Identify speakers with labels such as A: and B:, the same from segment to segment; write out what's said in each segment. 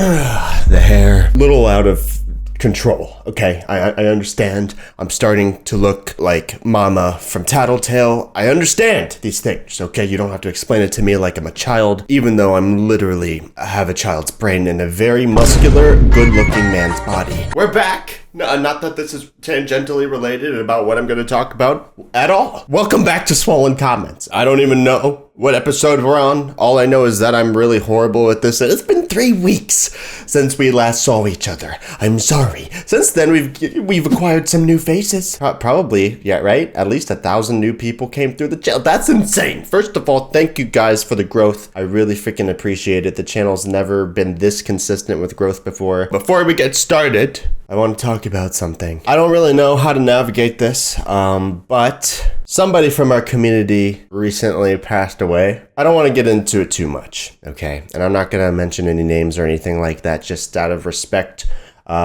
A: The hair, little out of control. Okay, I understand. I'm starting to look like Mama from Tattletale. I understand these things, okay? You don't have to explain it to me like I'm a child, even though I'm literally have a child's brain and a very muscular, good-looking man's body. We're back! No, not that this is tangentially related about what I'm going to talk about at all. Welcome back to Swollen Comments. I don't even know what episode we're on. All I know is that I'm really horrible at this. It's been 3 weeks since we last saw each other. I'm sorry. Since then, we've acquired some new faces. Probably, yeah, right? At least 1,000 new people came through the channel. That's insane. First of all, thank you guys for the growth. I really freaking appreciate it. The channel's never been this consistent with growth before. Before we get started, I want to talk about something. I don't really know how to navigate this, but somebody from our community recently passed away. I don't want to get into it too much, okay? And I'm not going to mention any names or anything like that, just out of respect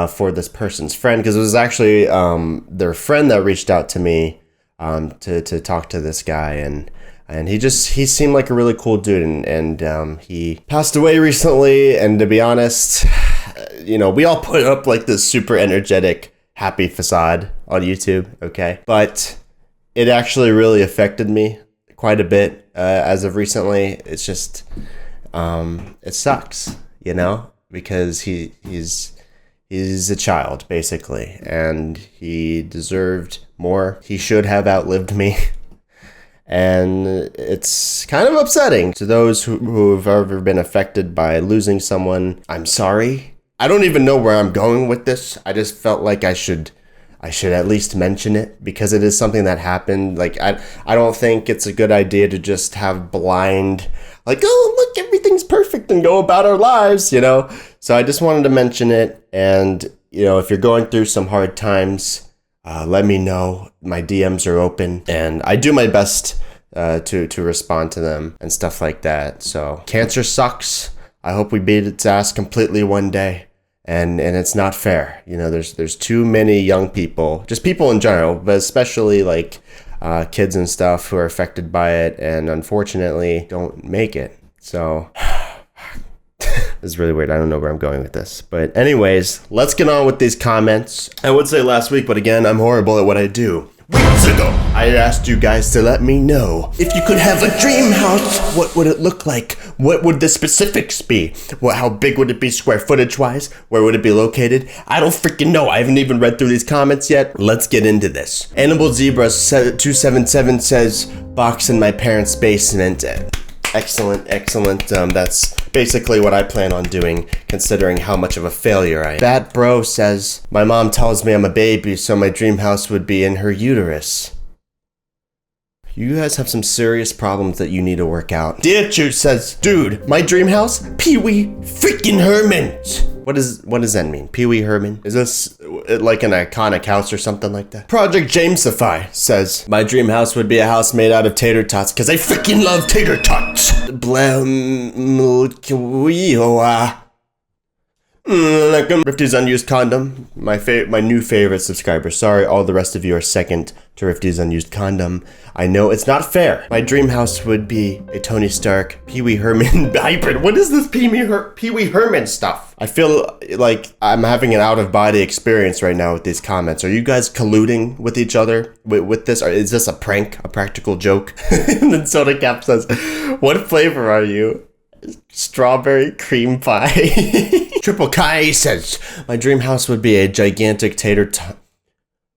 A: for this person's friend, because it was actually their friend that reached out to me to talk to this guy, and he seemed like a really cool dude, and he passed away recently, and to be honest, you know, we all put up like this super energetic, happy facade on YouTube, okay? But it actually really affected me quite a bit as of recently. It's just, it sucks, you know? Because he's a child, basically, and he deserved more. He should have outlived me. And it's kind of upsetting to those who have ever been affected by losing someone. I'm sorry. I don't even know where I'm going with this. I just felt like I should at least mention it because it is something that happened. Like, I don't think it's a good idea to just have blind, like, oh, look, everything's perfect and go about our lives, you know? So I just wanted to mention it. And, you know, if you're going through some hard times, let me know. My DMs are open and I do my best to respond to them and stuff like that. So cancer sucks. I hope we beat its ass completely one day. And it's not fair. You know, there's too many young people, just people in general, but especially like kids and stuff who are affected by it and unfortunately don't make it. So this is really weird. I don't know where I'm going with this. But anyways, let's get on with these comments. I would say last week, but again, I'm horrible at what I do. Weeks ago, I asked you guys to let me know if you could have a dream house, what would it look like? What would the specifics be? How big would it be square footage wise? Where would it be located? I don't freaking know. I haven't even read through these comments yet. Let's get into this. Animal Zebra 277 says, box in my parents' basement. Excellent. That's basically what I plan on doing, considering how much of a failure I am. Fat Bro says, my mom tells me I'm a baby, so my dream house would be in her uterus. You guys have some serious problems that you need to work out. Dear Chute says, dude, my dream house? Pee-wee freaking Herman. What does that mean? Pee-wee Herman? Is this like an iconic house or something like that? Project Jamesify says, my dream house would be a house made out of tater tots because I freaking love tater tots. Rifty's Unused Condom, my new favorite subscriber. Sorry, all the rest of you are second to Rifty's Unused Condom. I know it's not fair. My dream house would be a Tony Stark, Pee-wee Herman hybrid. What is this Pee-wee Herman stuff? I feel like I'm having an out-of-body experience right now with these comments. Are you guys colluding with each other with this? Or is this a prank, a practical joke? And then Soda Cap says, what flavor are you? Strawberry cream pie. Triple Kai says, my dream house would be a gigantic tater tot.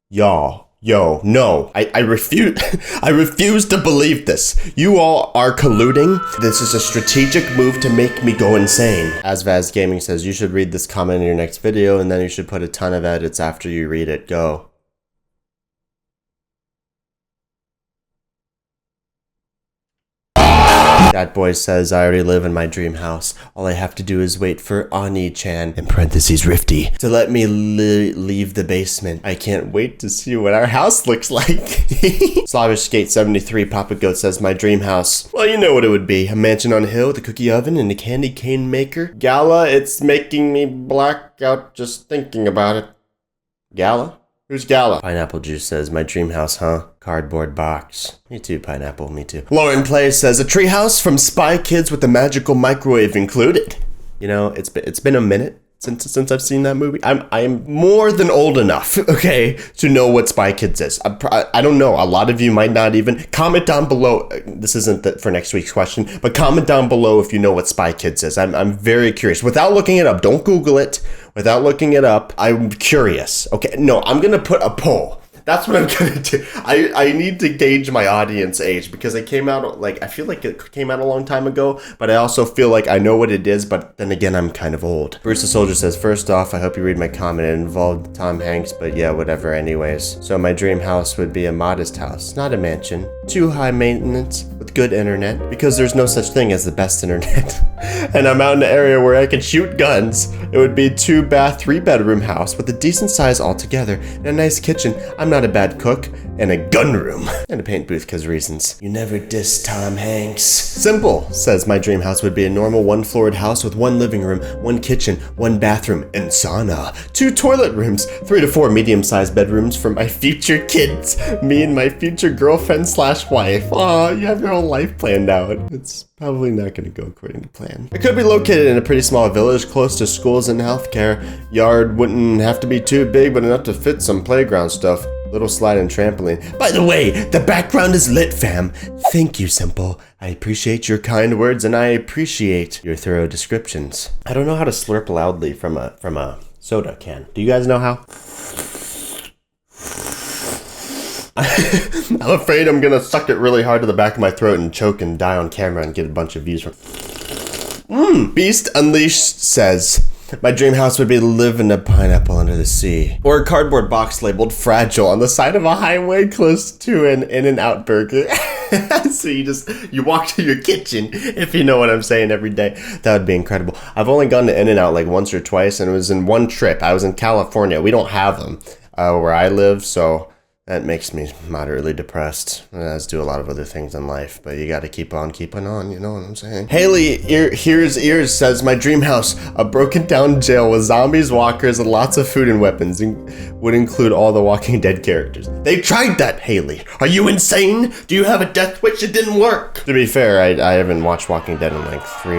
A: Yo, no, I refuse, I refuse to believe this. You all are colluding. This is a strategic move to make me go insane. Asvaz Gaming says, you should read this comment in your next video and then you should put a ton of edits after you read it. Go. That boy says, I already live in my dream house. All I have to do is wait for Ani-chan, in parentheses Rifty, to let me leave the basement. I can't wait to see what our house looks like. Slavish Skate 73 Papa Goat says, my dream house. Well, you know what it would be. A mansion on a hill with a cookie oven and a candy cane maker. Gala, it's making me black out just thinking about it. Gala? Who's Gala? Pineapple Juice says, my dream house, huh? Cardboard box. Me too, Pineapple, me too. Lauren Play says, a treehouse from Spy Kids with a magical microwave included. You know, it's been a minute since I've seen that movie. I'm more than old enough, okay, to know what Spy Kids is. I don't know. A lot of you might not even. Comment down below. This isn't for next week's question, but comment down below if you know what Spy Kids is. I'm very curious. Without looking it up, don't Google it. Without looking it up, I'm curious. Okay, no, I'm gonna put a poll. That's what I'm gonna do. I need to gauge my audience age because it came out, like, I feel like it came out a long time ago, but I also feel like I know what it is, but then again, I'm kind of old. Bruce the Soldier says, first off, I hope you read my comment. It involved Tom Hanks, but yeah, whatever anyways. So my dream house would be a modest house, not a mansion. Too high maintenance with good internet because there's no such thing as the best internet. And I'm out in an area where I can shoot guns. It would be 2-bath, 3-bedroom house with a decent size altogether and a nice kitchen. I'm not a bad cook, and a gun room and a paint booth because reasons. You never diss Tom Hanks. Simple, says my dream house would be a normal 1-floored house with 1 living room, 1 kitchen, 1 bathroom, and sauna, 2 toilet rooms, 3 to 4 medium-sized bedrooms for my future kids, me and my future girlfriend/wife. Aw, you have your whole life planned out. It's probably not going to go according to plan. It could be located in a pretty small village close to schools and healthcare. Yard wouldn't have to be too big, but enough to fit some playground stuff. Little slide and trampoline. By the way, the background is lit, fam. Thank you, Simple. I appreciate your kind words and I appreciate your thorough descriptions. I don't know how to slurp loudly from a soda can. Do you guys know how? I'm afraid I'm gonna suck it really hard to the back of my throat and choke and die on camera and get a bunch of views from. Beast Unleashed says, my dream house would be to live in a pineapple under the sea. Or a cardboard box labeled fragile on the side of a highway close to an In-N-Out burger. So you walk to your kitchen, if you know what I'm saying, every day. That would be incredible. I've only gone to In-N-Out like once or twice, and it was in one trip. I was in California. We don't have them where I live, so that makes me moderately depressed, as do a lot of other things in life, but you gotta keep on keeping on, you know what I'm saying? Haley, Here's Ears says, my dream house, a broken down jail with zombies, walkers, and lots of food and weapons, would include all the Walking Dead characters. They tried that, Haley. Are you insane? Do you have a death wish? It didn't work. To be fair, I haven't watched Walking Dead in like 3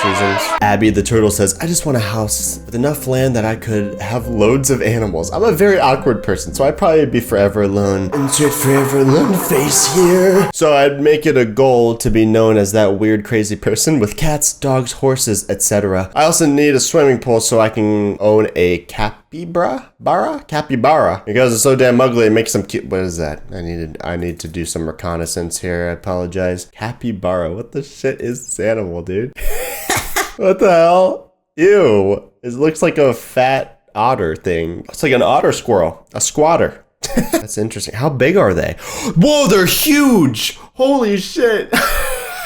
A: seasons. Abby the Turtle says, I just want a house with enough land that I could have loads of animals. I'm a very awkward person, so I'd probably be forever alone. Insert forever alone face here. So I'd make it a goal to be known as that weird crazy person with cats, dogs, horses, etc. I also need a swimming pool so I can own a capybara, because it's so damn ugly it makes them cute. What is that? I need to do some reconnaissance here. I apologize. Capybara, what the shit is this animal, dude? What the hell? Ew. It looks like a fat otter thing. It's like an otter squirrel. A squatter. That's interesting. How big are they? Whoa, they're huge! Holy shit!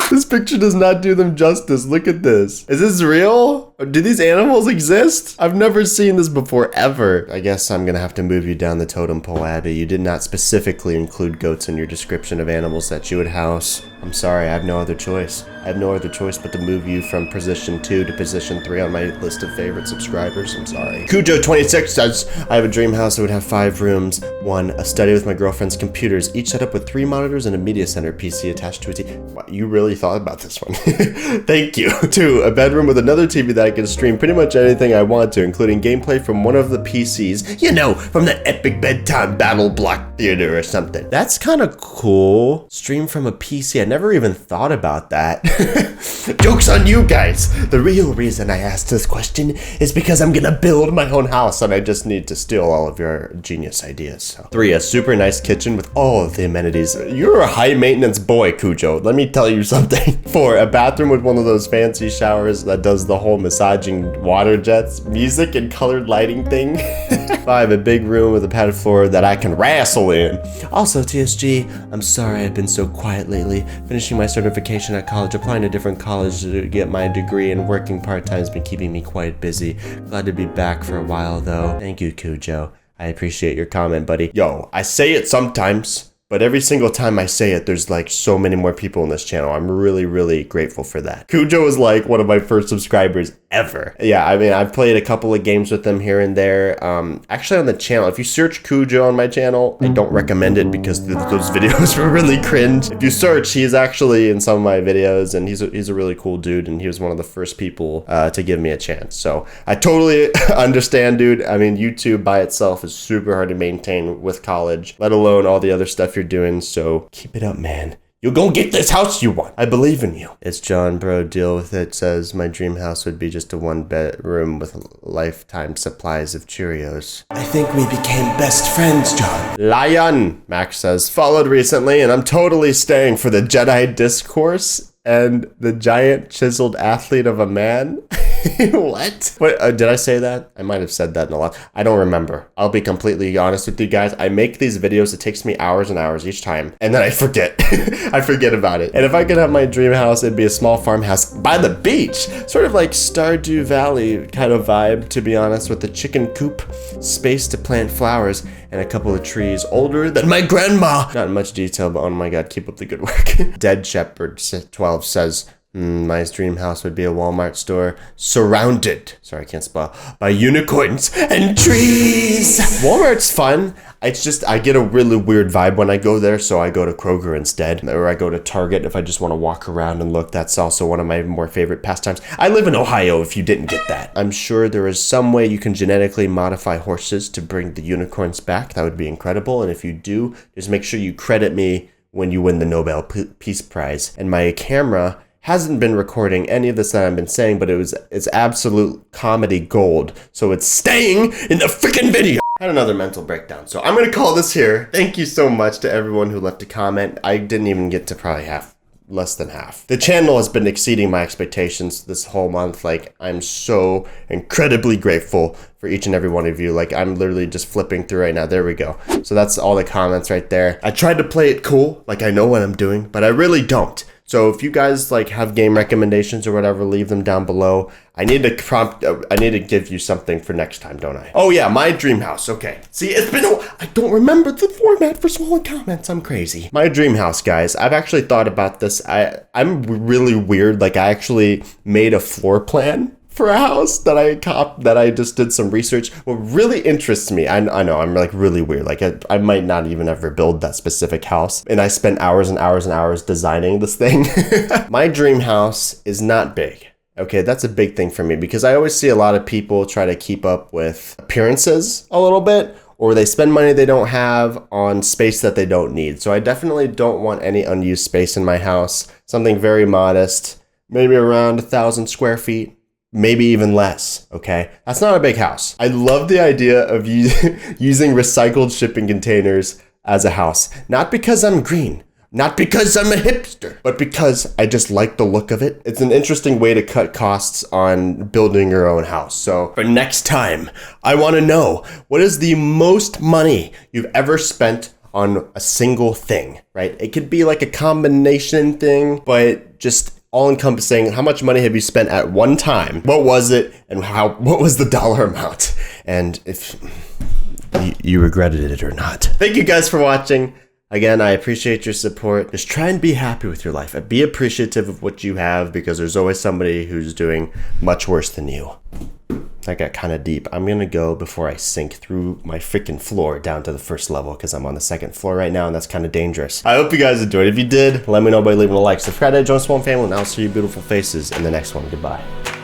A: This picture does not do them justice. Look at this. Is this real? Do these animals exist? I've never seen this before, ever. I guess I'm gonna have to move you down the totem pole, Abby. You did not specifically include goats in your description of animals that you would house. I'm sorry, I have no other choice. I have no other choice but to move you from position 2 to position 3 on my list of favorite subscribers. I'm sorry. Cujo26 says, I have a dream house that would have 5 rooms. 1, a study with my girlfriend's computers, each set up with 3 monitors and a media center PC attached to a TV. Wow, you really thought about this one. Thank you. 2, a bedroom with another TV that I can stream pretty much anything I want to, including gameplay from one of the PCs. You know, from the epic bedtime battle block theater or something. That's kind of cool. Stream from a PC. I never even thought about that. Joke's on you guys. The real reason I asked this question is because I'm gonna build my own house and I just need to steal all of your genius ideas. So. 3, a super nice kitchen with all of the amenities. You're a high maintenance boy, Cujo. Let me tell you something. 4, a bathroom with one of those fancy showers that does the whole massaging water jets, music and colored lighting thing. 5, a big room with a padded floor that I can wrestle in. Also, TSG, I'm sorry I've been so quiet lately. Finishing my certification at college, applying to different colleges to get my degree, and working part-time has been keeping me quite busy. Glad to be back for a while though. Thank you, Cujo. I appreciate your comment, buddy. Yo, I say it sometimes, but every single time I say it, there's like so many more people in this channel. I'm really, really grateful for that. Cujo is like one of my first subscribers ever. Yeah, I mean, I've played a couple of games with him here and there. Actually on the channel, if you search Cujo on my channel, I don't recommend it because those videos were really cringe. If you search, he's actually in some of my videos, and he's a really cool dude, and he was one of the first people to give me a chance. So I totally understand, dude. I mean, YouTube by itself is super hard to maintain with college, let alone all the other stuff you're doing. So keep it up, man. You're gonna get this house you want. I believe in you. It's John, bro. Deal with it. Says my dream house would be just a 1-bedroom with lifetime supplies of Cheerios. I think we became best friends, John. Lion, Max says, followed recently, and I'm totally staying for the Jedi discourse and the giant chiseled athlete of a man. What? Did I say that? I might have said that in a lot. I don't remember. I'll be completely honest with you guys. I make these videos. It takes me hours and hours each time, and then I forget. I forget about it. And if I could have my dream house, it'd be a small farmhouse by the beach. Sort of like Stardew Valley kind of vibe, to be honest, with a chicken coop, space to plant flowers, and a couple of trees older than my grandma. Not in much detail, but oh my god, keep up the good work. Dead Shepherd 12 says, my dream house would be a Walmart store surrounded, sorry I can't spell, by unicorns and trees. Walmart's fun. It's just, I get a really weird vibe when I go there, so I go to Kroger instead, or I go to Target if I just want to walk around and look. That's also one of my more favorite pastimes. I live in Ohio, if you didn't get that. I'm sure there is some way you can genetically modify horses to bring the unicorns back. That would be incredible, and if you do, just make sure you credit me when you win the Nobel Peace Prize. And my camera hasn't been recording any of this that I've been saying, but it's absolute comedy gold, so it's staying in the freaking video. I had another mental breakdown, so I'm gonna call this here. Thank you so much to everyone who left a comment. I didn't even get to probably less than half. The channel has been exceeding my expectations this whole month. Like, I'm so incredibly grateful for each and every one of you. Like, I'm literally just flipping through right now. There we go. So that's all the comments right there. I tried to play it cool, like I know what I'm doing, but I really don't. So if you guys like have game recommendations or whatever, leave them down below. I need to give you something for next time, don't I? Oh yeah, my dream house. Okay. See, it's been I don't remember the format for swollen comments. I'm crazy. My dream house, guys. I've actually thought about this. I'm really weird. Like, I actually made a floor plan for a house that I just did some research. What really interests me, I know I'm like really weird. Like, I might not even ever build that specific house. And I spent hours and hours and hours designing this thing. My dream house is not big. Okay, that's a big thing for me because I always see a lot of people try to keep up with appearances a little bit, or they spend money they don't have on space that they don't need. So I definitely don't want any unused space in my house. Something very modest, maybe around 1,000 square feet. Maybe even less, okay? That's not a big house. I love the idea of using recycled shipping containers as a house. Not because I'm green, not because I'm a hipster, but because I just like the look of it. It's an interesting way to cut costs on building your own house. So for next time, I wanna know, what is the most money you've ever spent on a single thing, right? It could be like a combination thing, but just all-encompassing. How much money have you spent at one time? What was it, and what was the dollar amount? And if you regretted it or not. Thank you guys for watching. Again, I appreciate your support. Just try and be happy with your life. Be appreciative of what you have, because there's always somebody who's doing much worse than you. That got kind of deep. I'm gonna go before I sink through my freaking floor down to the first level, because I'm on the second floor right now, and that's kind of dangerous. I hope you guys enjoyed. If you did, let me know by leaving a like. Subscribe to the TheSwollenGamer family, and I'll see you beautiful faces in the next one. Goodbye.